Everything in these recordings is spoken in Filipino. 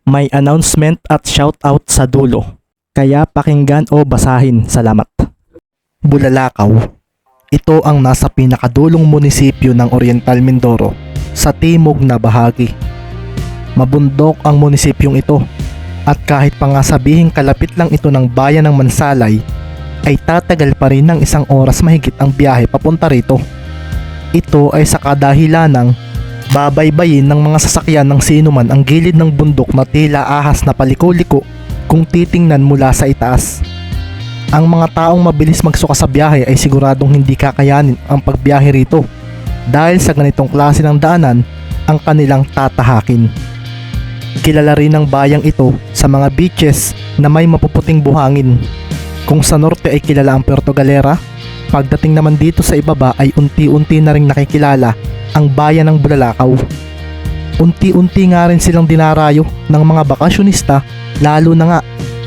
May announcement at shoutout sa dulo. Kaya pakinggan o basahin. Salamat. Bulalakaw. Ito ang nasa pinakadulong munisipyo ng Oriental Mindoro sa timog na bahagi. Mabundok ang munisipyong ito at kahit pa nga sabihing kalapit lang ito ng bayan ng Mansalay, ay tatagal pa rin ng 1 oras mahigit ang biyahe papunta rito. Ito ay sa kadahilanang babaybayin ng mga sasakyan ng sinuman ang gilid ng bundok na tila ahas na paliko-liko kung titingnan mula sa itaas. Ang mga taong mabilis magsuka sa biyahe ay siguradong hindi kakayanin ang pagbiyahe rito dahil sa ganitong klase ng daanan ang kanilang tatahakin. Kilala rin ang bayang ito sa mga beaches na may mapuputing buhangin. Kung sa norte ay kilala ang Puerto Galera, pagdating naman dito sa ibaba ay unti-unti na rin nakikilala ang bayan ng Bulalakaw. Unti-unti nga rin silang dinarayo ng mga bakasyonista, lalo na nga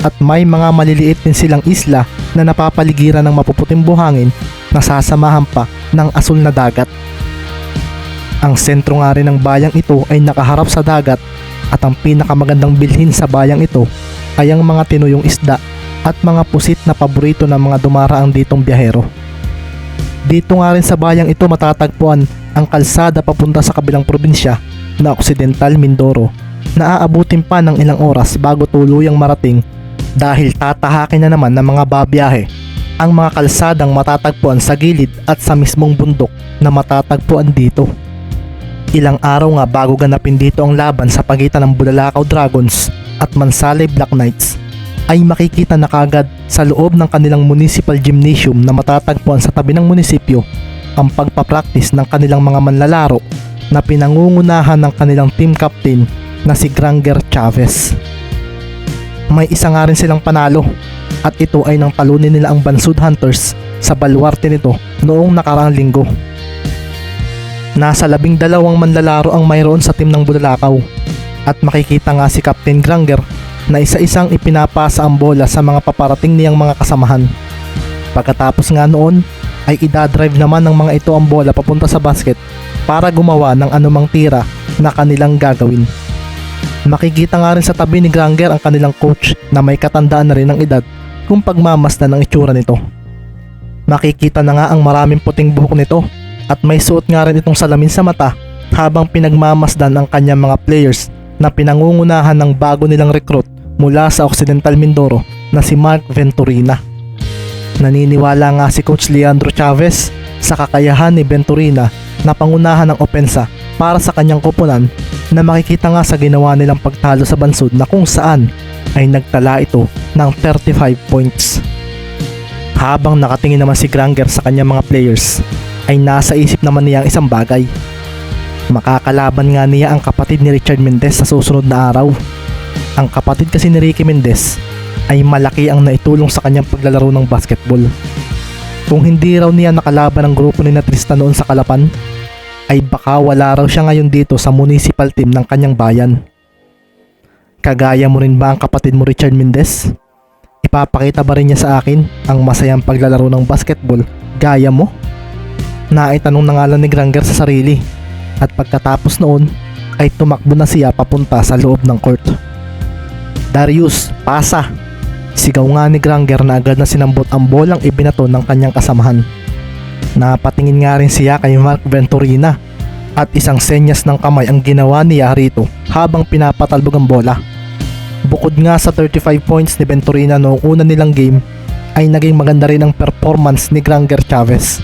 at may mga maliliit din silang isla na napapaligiran ng mapuputing buhangin na sasamahan pa ng asul na dagat. Ang sentro nga rin ng bayang ito ay nakaharap sa dagat at ang pinakamagandang bilhin sa bayang ito ay ang mga tinuyong isda at mga pusit na paborito ng mga dumaraang ditong biyahero. Dito nga rin sa bayang ito matatagpuan ang kalsada papunta sa kabilang probinsya na Occidental Mindoro na aabutin pa ng ilang oras bago tuluyang marating dahil tatahakin na naman ng mga babiyahe ang mga kalsadang matatagpuan sa gilid at sa mismong bundok na matatagpuan dito. Ilang araw nga bago ganapin dito ang laban sa pagitan ng Bulalakaw Dragons at Mansalay Black Knights ay makikita na kagad sa loob ng kanilang municipal gymnasium na matatagpuan sa tabi ng munisipyo ang pagpapractice ng kanilang mga manlalaro na pinangungunahan ng kanilang team captain na si Granger Chavez. May isa nga rin silang panalo at ito ay nang talunin nila ang Bansud Hunters sa baluarte nito noong nakaraang linggo. Nasa 12 manlalaro ang mayroon sa team ng Bulalakaw at makikita nga si Captain Granger na isa-isang ipinapasa ang bola sa mga paparating niyang mga kasamahan. Pagkatapos nga noon ay idadrive naman ng mga ito ang bola papunta sa basket para gumawa ng anumang tira na kanilang gagawin. Makikita nga rin sa tabi ni Granger ang kanilang coach na may katandaan na rin ng edad kung pagmamasdan ng itsura nito. Makikita na nga ang maraming puting buhok nito at may suot nga rin itong salamin sa mata habang pinagmamasdan ang kanyang mga players na pinangungunahan ng bago nilang recruit mula sa Occidental Mindoro na si Mark Venturina. Naniniwala nga si Coach Leandro Chavez sa kakayahan ni Venturina na pangunahan ng opensa para sa kanyang koponan na makikita nga sa ginawa nilang pagtalo sa Bansud na kung saan ay nagtala ito ng 35 points. Habang nakatingin naman si Granger sa kanyang mga players ay nasa isip naman niya ang isang bagay. Makakalaban nga niya ang kapatid ni Richard Mendez sa susunod na araw. Ang kapatid kasi ni Ricky Mendez ay malaki ang naitulong sa kanyang paglalaro ng basketball. Kung hindi raw niya nakalaban ang grupo ni Tristan noon sa Calapan, ay baka wala raw siya ngayon dito sa municipal team ng kanyang bayan. Kagaya mo rin ba ang kapatid mo Richard Mendez? Ipapakita ba rin niya sa akin ang masayang paglalaro ng basketball gaya mo? Naitanong na nga lang ni Granger sa sarili at pagkatapos noon ay tumakbo na siya papunta sa loob ng court. Darius, pasa! Sigaw nga ni Granger na agad na sinambot ang bolang ibinato ng kanyang kasamahan. Napatingin nga rin siya kay Mark Venturina at isang senyas ng kamay ang ginawa niya rito habang pinapatalbog ang bola. Bukod nga sa 35 points ni Venturina noong una nilang game ay naging maganda rin ang performance ni Granger Chavez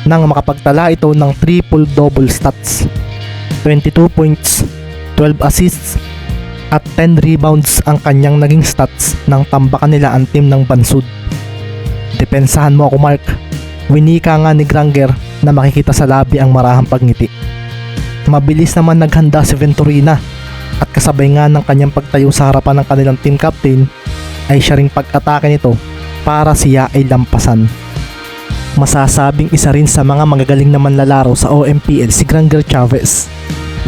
nang makapagtala ito ng triple-double stats. 22 points, 12 assists at 10 rebounds ang kanyang naging stats nang tambakan nila ang team ng Bansud. Depensahan mo ako Mark, winika nga ni Granger na makikita sa labi ang marahang pagngiti. Mabilis naman naghanda si Venturina at kasabay nga ng kanyang pagtayo sa harapan ng kanilang team captain ay siya ring pag-atake nito para siya ay lampasan. Masasabing isa rin sa mga magagaling na manlalaro sa OMPL si Granger Chavez,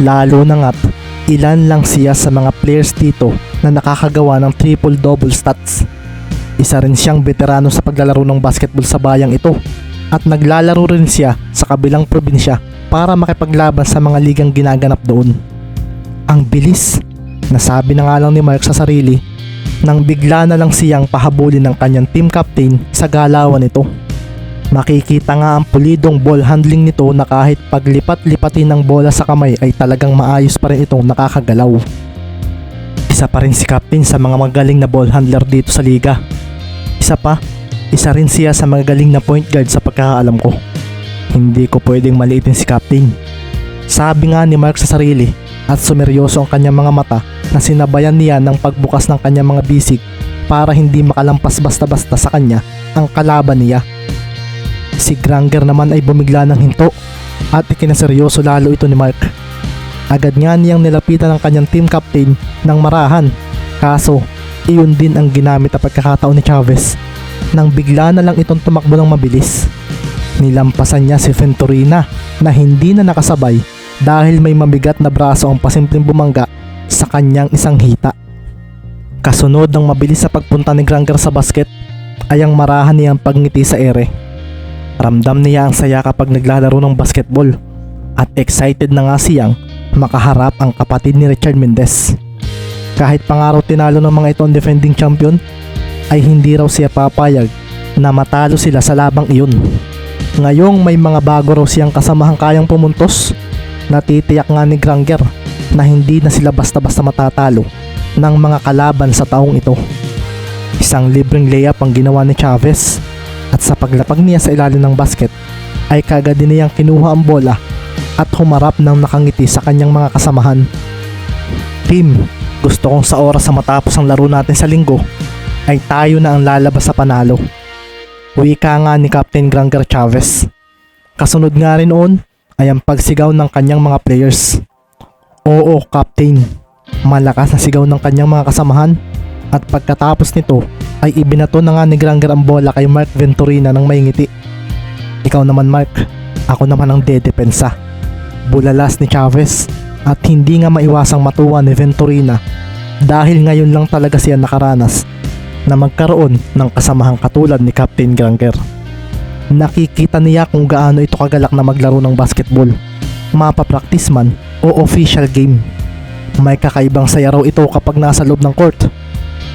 lalo na nga't ilan lang siya sa mga players dito na nakakagawa ng triple-double stats. Isa rin siyang veterano sa paglalaro ng basketball sa bayang ito at naglalaro rin siya sa kabilang probinsya para makipaglaban sa mga ligang ginaganap doon. Ang bilis Nasabi na nga lang ni Mark sa sarili nang bigla na lang siyang pahabulin ng kanyang team captain sa galawan nito. Makikita nga ang pulidong ball handling nito na kahit paglipat-lipatin ng bola sa kamay ay talagang maayos pa rin itong nakakagalaw. Isa pa rin si Captain sa mga magaling na ball handler dito sa liga. Isa rin siya sa magaling na point guard sa pagkakaalam ko. Hindi ko pwedeng maliitin si Captain. Sabi nga ni Mark sa sarili at sumeryoso ang kanyang mga mata na sinabayan niya ng pagbukas ng kanyang mga bisig para hindi makalampas basta-basta sa kanya ang kalaban niya. Si Granger naman ay bumigla ng hinto at ikinaseryoso lalo ito ni Mark. Agad nga niyang nilapitan ang kanyang team captain ng marahan, kaso iyon din ang ginamit na pagkakataon ni Chavez nang bigla na lang itong tumakbo ng mabilis. Nilampasan niya si Venturina na hindi na nakasabay dahil may mabigat na braso ang pasimpleng bumangga sa kanyang isang hita. Kasunod ng mabilis sa pagpunta ni Granger sa basket ay ang marahan niyang pagngiti sa ere. Ramdam niya ang saya kapag naglalaro ng basketball at excited na nga siyang makaharap ang kapatid ni Richard Mendez. Kahit pangaraw tinalo ng mga ito ang defending champion, ay hindi raw siya papayag na matalo sila sa labang iyon. Ngayong may mga bago raw siyang kasamahang kayang pumuntos, natitiyak nga ni Granger na hindi na sila basta-basta matatalo ng mga kalaban sa taong ito. Isang libreng layup ang ginawa ni Chavez at sa paglapag niya sa ilalim ng basket ay kagad din niyang kinuha ang bola at humarap ng nakangiti sa kanyang mga kasamahan. Team, gusto kong sa oras sa matapos ang laro natin sa linggo ay tayo na ang lalabas sa panalo. Wika nga ni Captain Granger Chavez. Kasunod nga rin noon ay ang pagsigaw ng kanyang mga players. Oo, Captain. Malakas na sigaw ng kanyang mga kasamahan at pagkatapos nito ay ibinato na nga ni Granger ang bola kay Mark Venturina ng may ngiti. Ikaw naman Mark, ako naman ang dedepensa. Bulalas ni Chavez at hindi nga maiwasang matuwa ni Venturina dahil ngayon lang talaga siya nakaranas na magkaroon ng kasamahang katulad ni Captain Granger. Nakikita niya kung gaano ito kagalak na maglaro ng basketball, mapa-practice man o official game. May kakaibang saya raw ito kapag nasa loob ng court.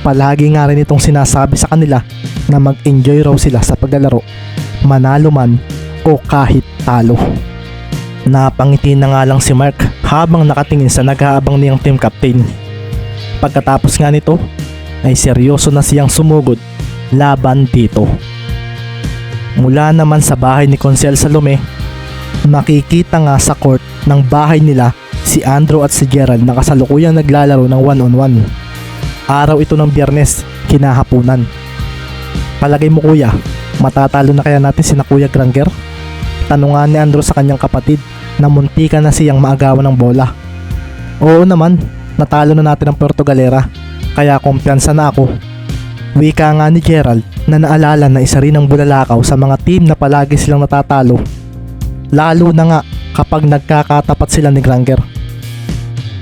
Palagi nga rin itong sinasabi sa kanila na mag-enjoy raw sila sa paglalaro, manalo man o kahit talo. Napangiti na nga lang si Mark habang nakatingin sa nag-aabang niyang team captain. Pagkatapos nga nito ay seryoso na siyang sumugod laban dito. Mula naman sa bahay ni Consel Salome, makikita nga sa court ng bahay nila si Andrew at si Gerald na kasalukuyang naglalaro ng 1-on-1. Araw ito ng Biyernes, kinahapunan. Palagay mo kuya, matatalo na kaya natin sina Kuya Granger? Tanungan ni Andrew sa kanyang kapatid na muntika na siyang maagawan ng bola. Oo naman, natalo na natin ang Puerto Galera, kaya kumpiyansa na ako. Wika nga ni Gerald na naalala na isa rin ang bulalakaw sa mga team na palagi silang natatalo. Lalo na nga kapag nagkakatapat sila ni Granger.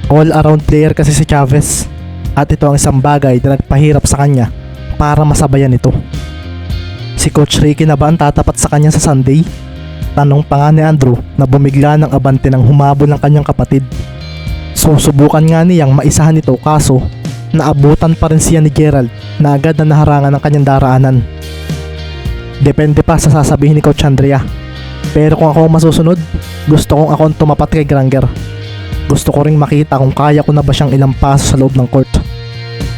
All-around player kasi si Chavez. At ito ang isang bagay na nagpahirap sa kanya para masabayan ito. Si Coach Ricky na ba ang tatapat sa kanya sa Sunday? Tanong pa nga ni Andrew na bumigla ng abante ng humabol ng kanyang kapatid. Susubukan nga niyang maisahan ito kaso naabutan pa rin siya ni Gerald na agad na naharangan ng kanyang daraanan. Depende pa sa sasabihin ni Coach Andrea. Pero kung ako masusunod, gusto kong ako ang tumapat kay Granger. Gusto ko ring makita kung kaya ko na ba siyang ilang paso sa loob ng court.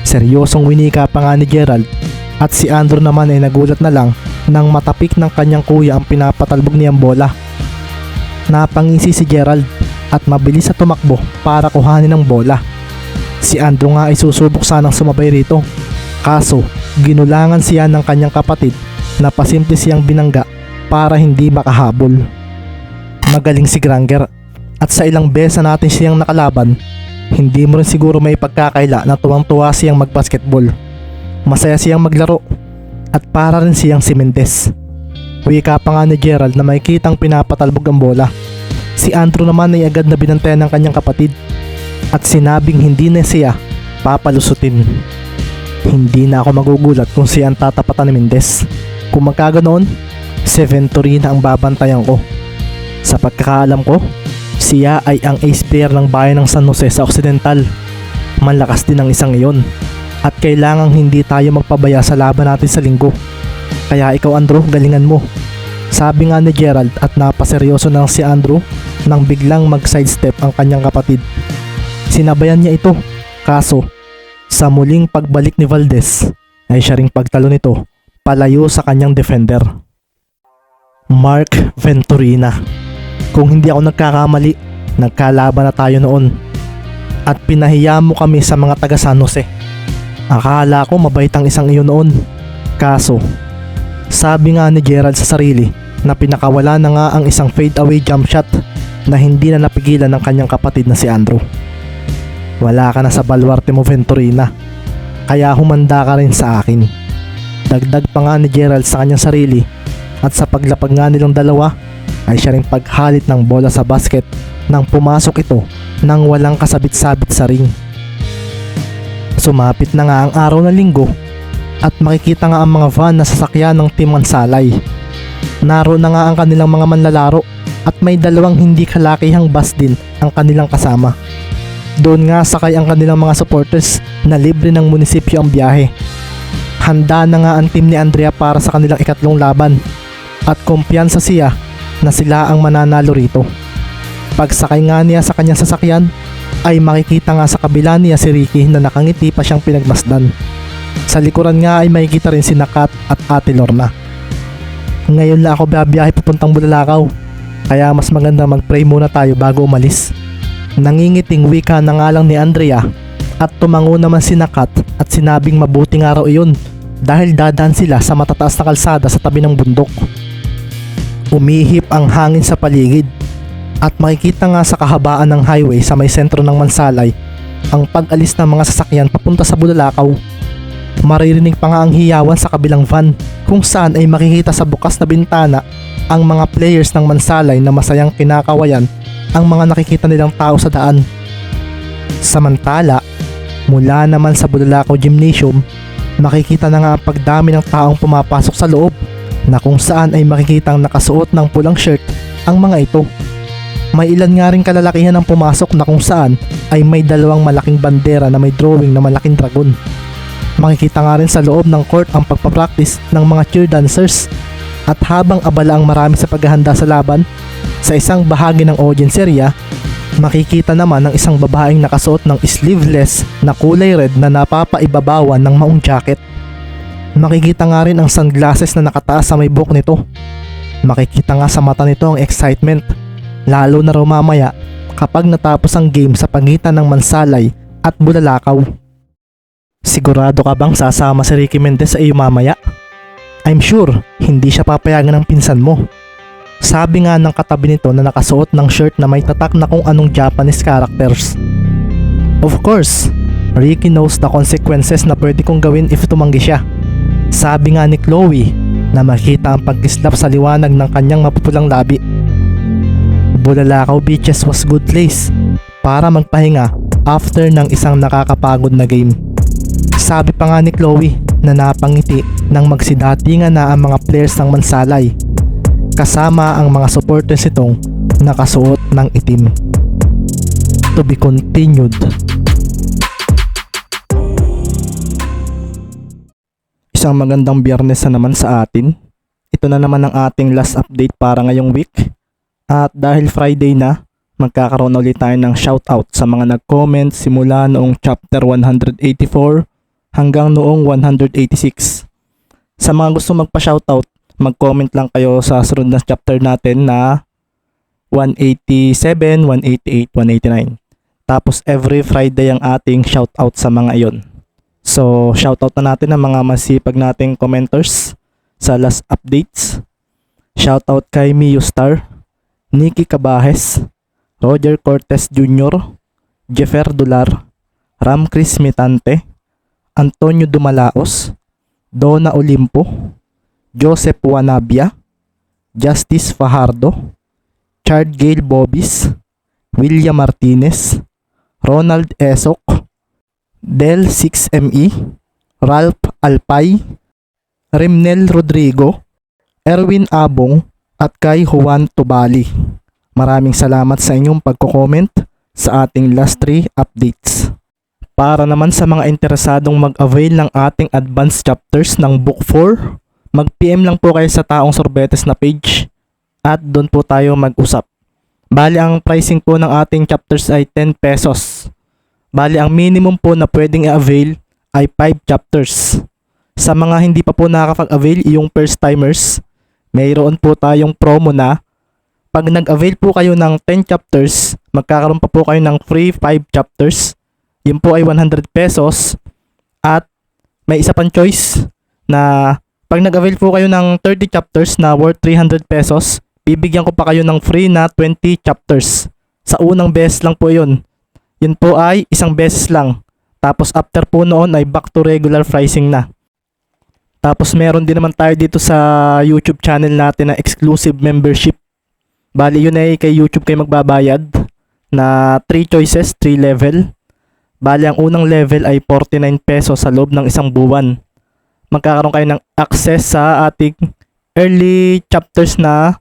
Seryosong winika pa nga ni Gerald at si Andrew naman ay nagulat na lang nang matapik ng kanyang kuya ang pinapatalbog niyang bola. Napangisi si Gerald at mabilis na tumakbo para kuhanin ang bola. Si Andrew nga ay susubok sanang sumabay rito, kaso ginulangan siya ng kanyang kapatid na pasimple siyang binangga para hindi makahabol. Magaling si Granger at sa ilang beses na natin siyang nakalaban, hindi mo rin siguro may pagkakaila na tuwang-tuwa siyang magbasketball. Masaya siyang maglaro at para rin siyang si Mendez. Wika pa nga ni Gerald na makikitang pinapatalbog ang bola. Si Andrew naman ay agad na binantayan ng kanyang kapatid at sinabing hindi na siya papalusutin. Hindi na ako magugulat kung siya ang tatapatan ni Mendez. Kung magkaganoon, si Venturina ang babantayan ko. Sa pagkakaalam ko, siya ay ang ace player ng bayan ng San Jose sa Occidental. Malakas din ang isang iyon at kailangang hindi tayo magpabaya sa laban natin sa linggo. Kaya ikaw Andrew, galingan mo. Sabi nga ni Gerald at napaseryoso ng si Andrew nang biglang mag-sidestep ang kanyang kapatid. Sinabayan niya ito, kaso sa muling pagbalik ni Valdez ay siya ring pagtalo nito palayo sa kanyang defender. Mark Venturina. Kung hindi ako nagkakamali, nagkalaban na tayo noon at pinahiya mo kami sa mga taga San Jose. Akala ko mabait ang isang iyon noon, kaso sabi nga ni Gerald sa sarili na pinakawala na nga ang isang fade away jump shot na hindi na napigilan ng kanyang kapatid na si Andrew. Wala ka na sa baluarte mo Venturina, kaya humanda ka rin sa akin. Dagdag pa nga ni Gerald sa kanyang sarili at sa paglapag nga nilang dalawa ay siya ring paghalit ng bola sa basket nang pumasok ito nang walang kasabit-sabit sa ring. Sumapit na nga ang araw ng linggo at makikita nga ang mga van na sasakyan ng Team Mansalay. Naroon na nga ang kanilang mga manlalaro at may dalawang hindi kalakihang bus din ang kanilang kasama. Doon nga sakay ang kanilang mga supporters na libre ng munisipyo ang biyahe. Handa na nga ang team ni Andrea para sa kanilang ikatlong laban at kumpiyansa siya na sila ang mananalo rito. Pagsakay nga niya sa kanyang sasakyan ay makikita nga sa kabila niya si Ricky na nakangiti pa siyang pinagmasdan. Sa likuran nga ay makikita rin si Nakat at Ate Lorna. Ngayon lang ako babiyahe papuntang Bulalakaw, kaya mas maganda mag-pray muna tayo bago umalis. Nangingiting wika na nga lang ni Andrea at tumango naman si Nakat at sinabing mabuting araw iyon dahil dadaan sila sa matataas na kalsada sa tabi ng bundok. Umihip ang hangin sa paligid at makikita nga sa kahabaan ng highway sa may sentro ng Mansalay ang pag-alis ng mga sasakyan papunta sa Bulalakaw. Maririnig pa nga ang hiyawan sa kabilang van kung saan ay makikita sa bukas na bintana ang mga players ng Mansalay na masayang kinakawayan ang mga nakikita nilang tao sa daan. Samantala, mula naman sa Bulalakaw Gymnasium, makikita na nga ang pagdami ng taong pumapasok sa loob na kung saan ay makikitang nakasuot ng pulang shirt ang mga ito. May ilan nga rin kalalakihan ang pumasok na kung saan ay may dalawang malaking bandera na may drawing na malaking dragon. Makikita nga rin sa loob ng court ang pagpapractice ng mga cheer dancers at habang abala ang marami sa paghahanda sa laban, sa isang bahagi ng audience area, makikita naman ang isang babaeng nakasuot ng sleeveless na kulay red na napapaibabawan ng maong jacket. Makikita nga rin ang sunglasses na nakataas sa may buhok nito. Makikita nga sa mata nito ang excitement, lalo na raw mamaya kapag natapos ang game sa pagitan ng Mansalay at Bulalakaw. Sigurado ka bang sasama si Ricky Mendez sa iyo mamaya? I'm sure hindi siya papayagan ng pinsan mo. Sabi nga ng katabi nito na nakasuot ng shirt na may tatak na kung anong Japanese characters. Of course, Ricky knows the consequences na pwede kong gawin if tumanggi siya. Sabi nga ni Chloe na makita ang pagkislap sa liwanag ng kanyang mapupulang labi. Bulalakaw Beaches was good place para magpahinga after ng isang nakakapagod na game. Sabi pa nga ni Chloe na napangiti nang magsidatingan na ang mga players ng Mansalay kasama ang mga supporters itong nakasuot ng itim. To be continued. Isang magandang Biyernes na naman sa atin. Ito na naman ang ating last update para ngayong week. At dahil Friday na, magkakaroon na ulit tayo ng shoutout sa mga nag-comment simula noong chapter 184 hanggang noong 186. Sa mga gusto magpa-shoutout, mag-comment lang kayo sa sunod na chapter natin na 187, 188, 189. Tapos every Friday ang ating shoutout sa mga iyon. So shoutout na natin ang mga masipag nating commenters sa last updates. Shoutout kay Mio Star, Nikki Cabajes, Roger Cortez Jr., Jeffer Dular, Ram Chris Mitante, Antonio Dumalaos, Donna Olimpo, Joseph Wanabia, Justice Fajardo, Chard Gale Bobis, William Martinez, Ronald Esok, Del 6ME, Ralph Alpay, Rimnel Rodrigo, Erwin Abong at kay Juan Tubali. Maraming salamat sa inyong pagko-comment sa ating last 3 updates. Para naman sa mga interesadong mag-avail ng ating advanced chapters ng Book 4, mag-PM lang po kayo sa Taong Sorbetes na page at doon po tayo mag-usap. Bali ang pricing po ng ating chapters ay 10 pesos. Bali ang minimum po na pwedeng i-avail ay 5 chapters. Sa mga hindi pa po nakakapag-avail, yung first timers, mayroon po tayong promo na pag nag-avail po kayo ng 10 chapters, magkakaroon pa po kayo ng free 5 chapters. Yun po ay 100 pesos. At may isa pang choice na pag nag-avail po kayo ng 30 chapters na worth 300 pesos, bibigyan ko pa kayo ng free na 20 chapters. Sa unang beses lang po yun. Yun po ay isang beses lang. Tapos after po noon ay back to regular pricing na. Tapos meron din naman tayo dito sa YouTube channel natin na exclusive membership. Bali yun ay kay YouTube kayo magbabayad na 3 choices, 3 level. Bali ang unang level ay 49 pesos sa loob ng isang buwan. Magkakaroon kayo ng access sa ating early chapters na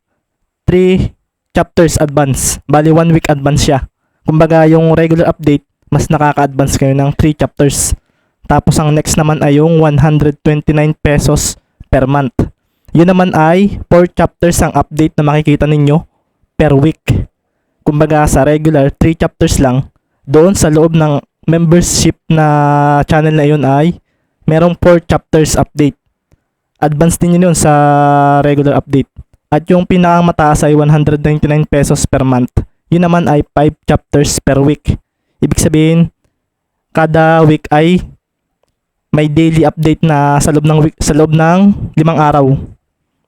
3 chapters advance. Bali 1 week advance siya. Kumbaga yung regular update, mas nakaka-advance kayo ng 3 chapters. Tapos ang next naman ay yung 129 pesos per month. Yun naman ay 4 chapters ang update na makikita ninyo per week. Kumbaga sa regular 3 chapters lang. Doon sa loob ng membership na channel na yun ay merong 4 chapters update. Advance din yun sa regular update. At yung pinakang mataas ay 199 pesos per month. Yun naman ay 5 chapters per week. Ibig sabihin, kada week ay may daily update na sa loob ng week, sa loob ng 5 araw.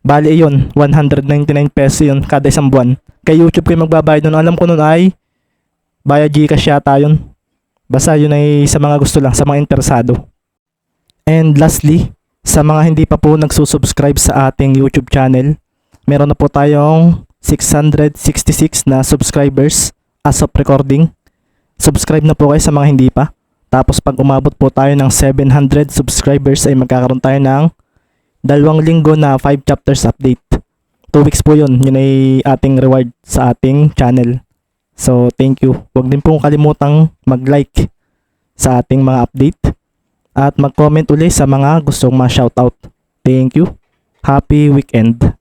Bali yun, 199 pesos yun kada isang buwan. Kay YouTube kayo magbabayad nun. Alam ko nun ay via Gcash yata yun. Basta yun ay sa mga gusto lang, sa mga interesado. And lastly, sa mga hindi pa po nagsusubscribe sa ating YouTube channel, meron na po tayong 666 na subscribers as of recording. Subscribe na po kayo sa mga hindi pa. Tapos pag umabot po tayo ng 700 subscribers ay magkakaroon tayo ng 2 linggo na 5 chapters update. 2 weeks po yun. Yun ay ating reward sa ating channel. So thank you. Huwag din pong kalimutang mag-like sa ating mga update. At mag-comment ulit sa mga gustong ma-shoutout. Thank you. Happy weekend.